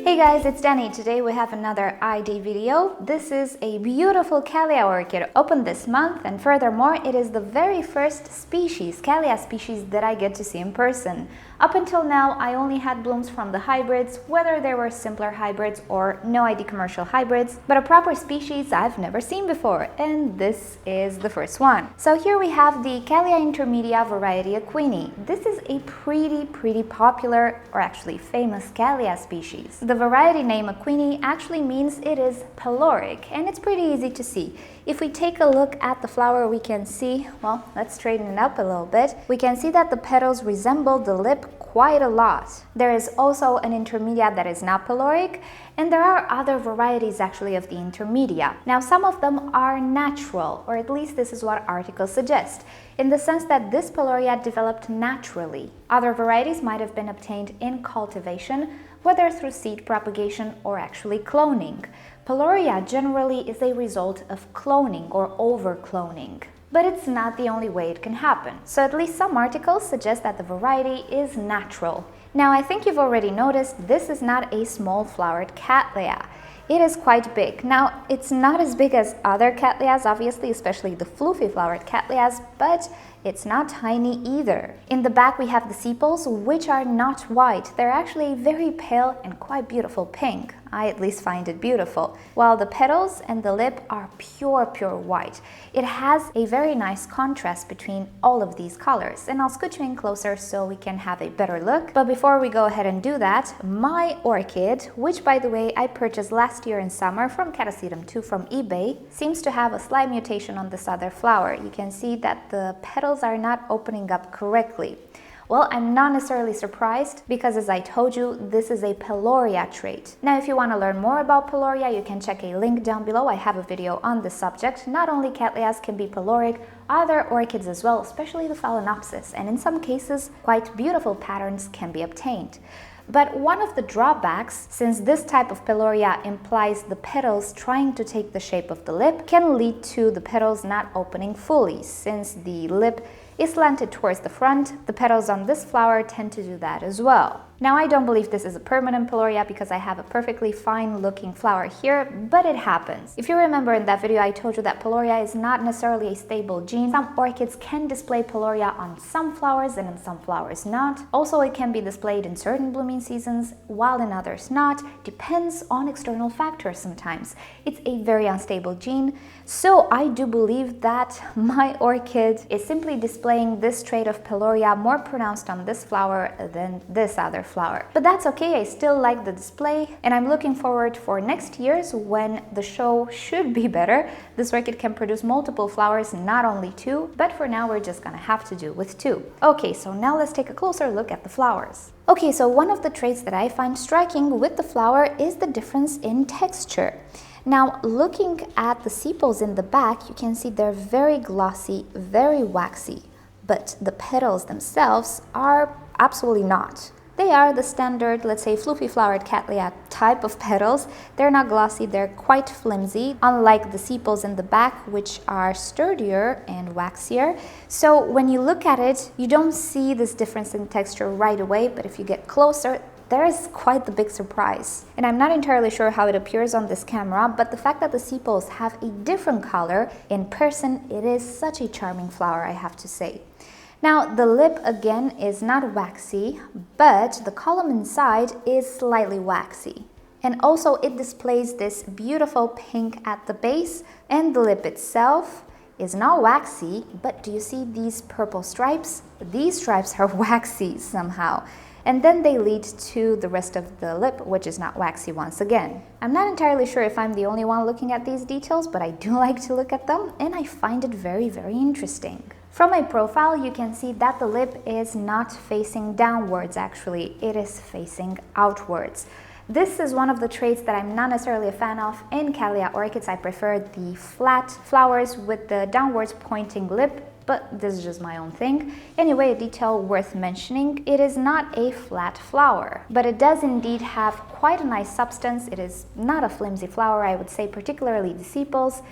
Hey guys, it's Danny. Today we have another ID video. This is a beautiful Cattleya orchid opened this month, and furthermore it is the very first species, Cattleya species, that I get to see in person. Up until now I only had blooms from the hybrids, whether they were simpler hybrids or no ID commercial hybrids, but a proper species I've never seen before, and this is the first one. So here we have the Cattleya intermedia variety aquinii. This is a pretty popular, or actually famous, Cattleya species. The variety name aquinii actually means it is peloric, and it's pretty easy to see. If we take a look at the flower, we can see, well, let's straighten it up a little bit. We can see that the petals resemble the lip quite a lot. There is also an intermedia that is not peloric, and there are other varieties actually of the intermedia. Now, some of them are natural, or at least this is what articles suggest, in the sense that this peloria developed naturally. Other varieties might have been obtained in cultivation, whether through seed propagation or actually cloning. Peloria generally is a result of cloning or over-cloning. But it's not the only way it can happen. So at least some articles suggest that the variety is natural. Now, I think you've already noticed this is not a small flowered Cattleya. It is quite big. Now, it's not as big as other Cattleyas, obviously, especially the fluffy flowered Cattleyas, but it's not tiny either. In the back we have the sepals, which are not white. They're actually very pale and quite beautiful pink. I at least find it beautiful. While the petals and the lip are pure white. It has a very nice contrast between all of these colors, and I'll scoot you in closer so we can have a better look. But before we go ahead and do that, my orchid, which by the way I purchased last year in summer from Cattleya 2 from eBay, seems to have a slight mutation on this other flower. You can see that the petals are not opening up correctly. Well, I'm not necessarily surprised because, as I told you, this is a peloria trait. Now, if you want to learn more about peloria, you can check a link down below. I have a video on this subject. Not only Cattleyas can be peloric, other orchids as well, especially the Phalaenopsis, and in some cases, quite beautiful patterns can be obtained. But one of the drawbacks, since this type of peloria implies the petals trying to take the shape of the lip, can lead to the petals not opening fully. Since the lip is slanted towards the front, the petals on this flower tend to do that as well. Now, I don't believe this is a permanent peloria because I have a perfectly fine looking flower here, but it happens. If you remember in that video, I told you that peloria is not necessarily a stable gene. Some orchids can display peloria on some flowers and in some flowers not. Also, it can be displayed in certain blooming seasons, while in others not. Depends on external factors sometimes. It's a very unstable gene, so I do believe that my orchid is simply displaying this trait of peloria more pronounced on this flower than this other flower. But that's okay, I still like the display, and I'm looking forward for next year's when the show should be better. This orchid can produce multiple flowers, not only two, but for now we're just gonna have to do with two. Okay, so now let's take a closer look at the flowers. Okay, so one of the traits that I find striking with the flower is the difference in texture. Now, looking at the sepals in the back, you can see they're very glossy, very waxy, but the petals themselves are absolutely not. They are the standard, let's say, fluffy flowered Cattleya type of petals. They're not glossy, they're quite flimsy, unlike the sepals in the back, which are sturdier and waxier. So when you look at it, you don't see this difference in texture right away, but if you get closer, there is quite the big surprise. And I'm not entirely sure how it appears on this camera, but the fact that the sepals have a different color, in person, it is such a charming flower, I have to say. Now, the lip again is not waxy, but the column inside is slightly waxy. And also it displays this beautiful pink at the base, and the lip itself is not waxy, but do you see these purple stripes? These stripes are waxy somehow. And then they lead to the rest of the lip, which is not waxy once again. I'm not entirely sure if I'm the only one looking at these details, but I do like to look at them, and I find it very interesting. From my profile, you can see that the lip is not facing downwards actually, it is facing outwards. This is one of the traits that I'm not necessarily a fan of in Cattleya orchids. I prefer the flat flowers with the downwards pointing lip, but this is just my own thing. Anyway, a detail worth mentioning, it is not a flat flower, but it does indeed have quite a nice substance. It is not a flimsy flower, I would say, particularly the sepals.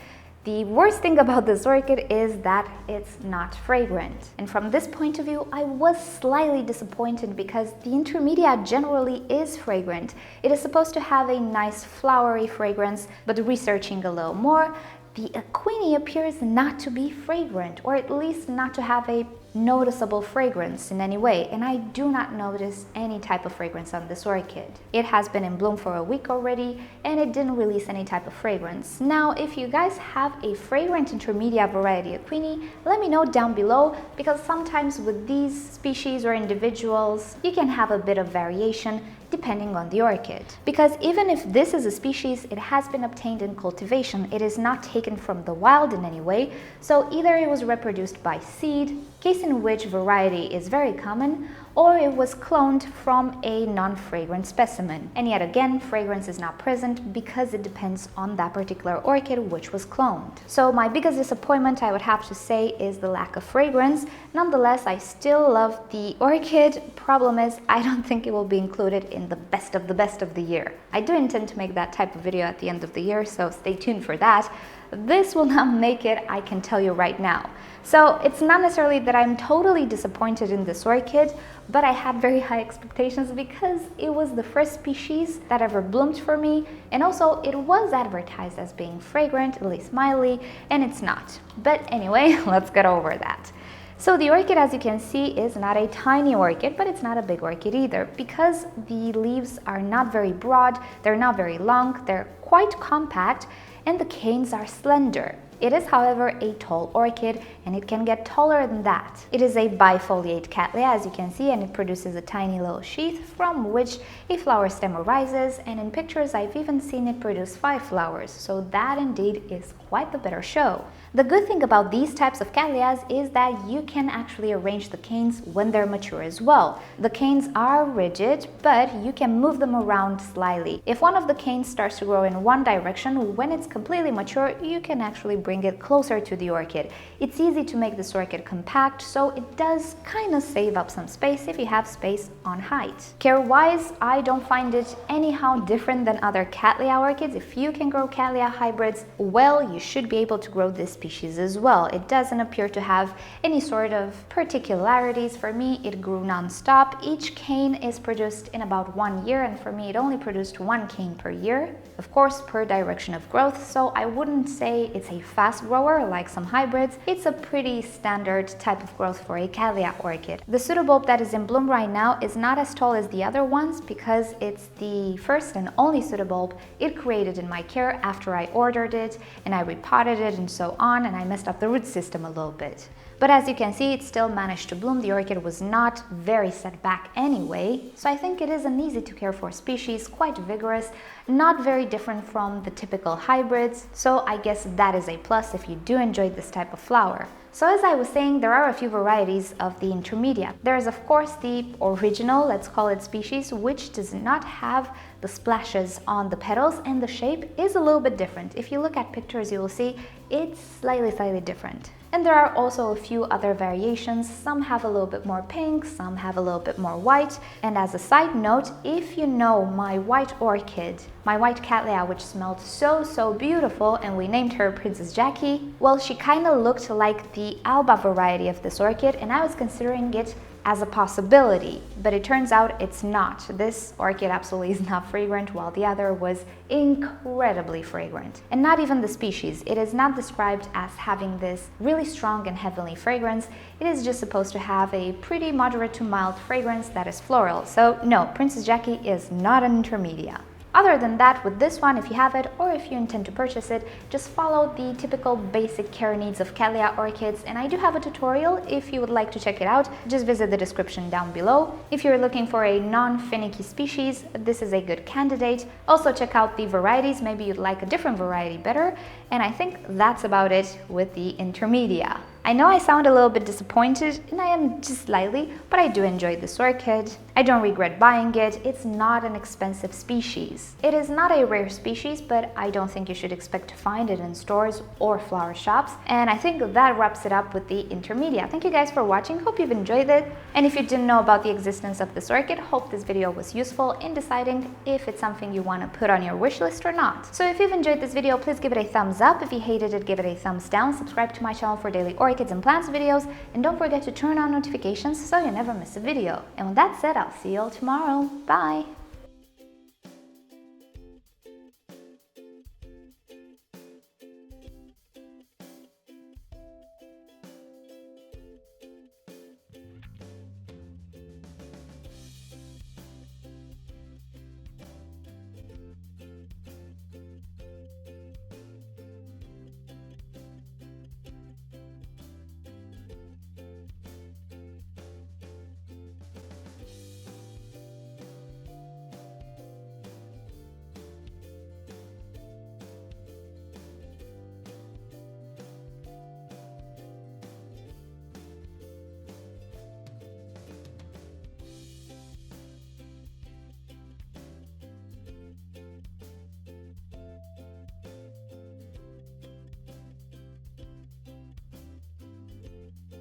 The worst thing about this orchid is that it's not fragrant. And from this point of view, I was slightly disappointed because the intermedia generally is fragrant. It is supposed to have a nice flowery fragrance, but researching a little more, the aquinii appears not to be fragrant, or at least not to have a noticeable fragrance in any way, and I do not notice any type of fragrance on this orchid. It has been in bloom for a week already and it didn't release any type of fragrance. Now, if you guys have a fragrant intermedia variety aquinii, let me know down below, because sometimes with these species or individuals, you can have a bit of variation depending on the orchid. Because even if this is a species, it has been obtained in cultivation. It is not taken from the wild in any way, so either it was reproduced by seed, case in which variety is very common, or it was cloned from a non-fragrant specimen. And yet again, fragrance is not present because it depends on that particular orchid which was cloned. So my biggest disappointment, I would have to say, is the lack of fragrance. Nonetheless, I still love the orchid. Problem is, I don't think it will be included in the best of the year. I do intend to make that type of video at the end of the year, so stay tuned for that. This will not make it, I can tell you right now. So it's not necessarily that I'm totally disappointed in this orchid, but I had very high expectations because it was the first species that ever bloomed for me, and also it was advertised as being fragrant, at least mildly, and it's not. But anyway, let's get over that. So the orchid, as you can see, is not a tiny orchid, but it's not a big orchid either, because the leaves are not very broad, they're not very long, they're quite compact, and the canes are slender. It is, however, a tall orchid, and it can get taller than that. It is a bifoliate Cattleya, as you can see, and it produces a tiny little sheath from which a flower stem arises, and in pictures I've even seen it produce 5 flowers, so that indeed is quite the better show. The good thing about these types of Cattleyas is that you can actually arrange the canes when they're mature as well. The canes are rigid, but you can move them around slightly. If one of the canes starts to grow in one direction, when it's completely mature, you can actually bring it closer to the orchid. It's easy to make this orchid compact, so it does kind of save up some space if you have space on height. Care-wise, I don't find it anyhow different than other Cattleya orchids. If you can grow Cattleya hybrids, well, you should be able to grow this species as well. It doesn't appear to have any sort of particularities. For me, it grew non-stop. Each cane is produced in about 1 year, and for me, it only produced 1 cane per year, of course, per direction of growth, so I wouldn't say it's a fast grower like some hybrids. It's a pretty standard type of growth for a Cattleya orchid. The pseudobulb that is in bloom right now is not as tall as the other ones because it's the first and only pseudobulb it created in my care after I ordered it and I repotted it and so on, and I messed up the root system a little bit. But as you can see, it still managed to bloom. The orchid was not very set back anyway, so I think it is an easy to care for species, quite vigorous, not very different from the typical hybrids, so I guess that is a plus if you do enjoy this type of flower. So as I was saying, there are a few varieties of the intermedia. There is of course the original, let's call it species, which does not have the splashes on the petals, and the shape is a little bit different. If you look at pictures, you will see it's slightly different. And there are also a few other variations. Some have a little bit more pink, some have a little bit more white. And as a side note, if you know my white orchid, my white Cattleya, which smelled so beautiful, and we named her Princess Jackie, well, she kind of looked like the Alba variety of this orchid, and I was considering it as a possibility, but it turns out it's not. This orchid absolutely is not fragrant, while the other was incredibly fragrant. And not even the species. It is not described as having this really strong and heavenly fragrance. It is just supposed to have a pretty moderate to mild fragrance that is floral. So no, Princess Jackie is not an intermedia. Other than that, with this one, if you have it or if you intend to purchase it, just follow the typical basic care needs of Cattleya orchids, and I do have a tutorial. If you would like to check it out, just visit the description down below. If you're looking for a non-finicky species, this is a good candidate. Also check out the varieties, maybe you'd like a different variety better, and I think that's about it with the intermedia. I know I sound a little bit disappointed, and I am just slightly, but I do enjoy this orchid. I don't regret buying it. It's not an expensive species. It is not a rare species, but I don't think you should expect to find it in stores or flower shops. And I think that wraps it up with the intermedia. Thank you guys for watching. Hope you've enjoyed it. And if you didn't know about the existence of this orchid, hope this video was useful in deciding if it's something you want to put on your wish list or not. So if you've enjoyed this video, please give it a thumbs up. If you hated it, give it a thumbs down. Subscribe to my channel for daily orchids and plants videos, and don't forget to turn on notifications so you never miss a video. And with that said, I'll see you all tomorrow. Bye!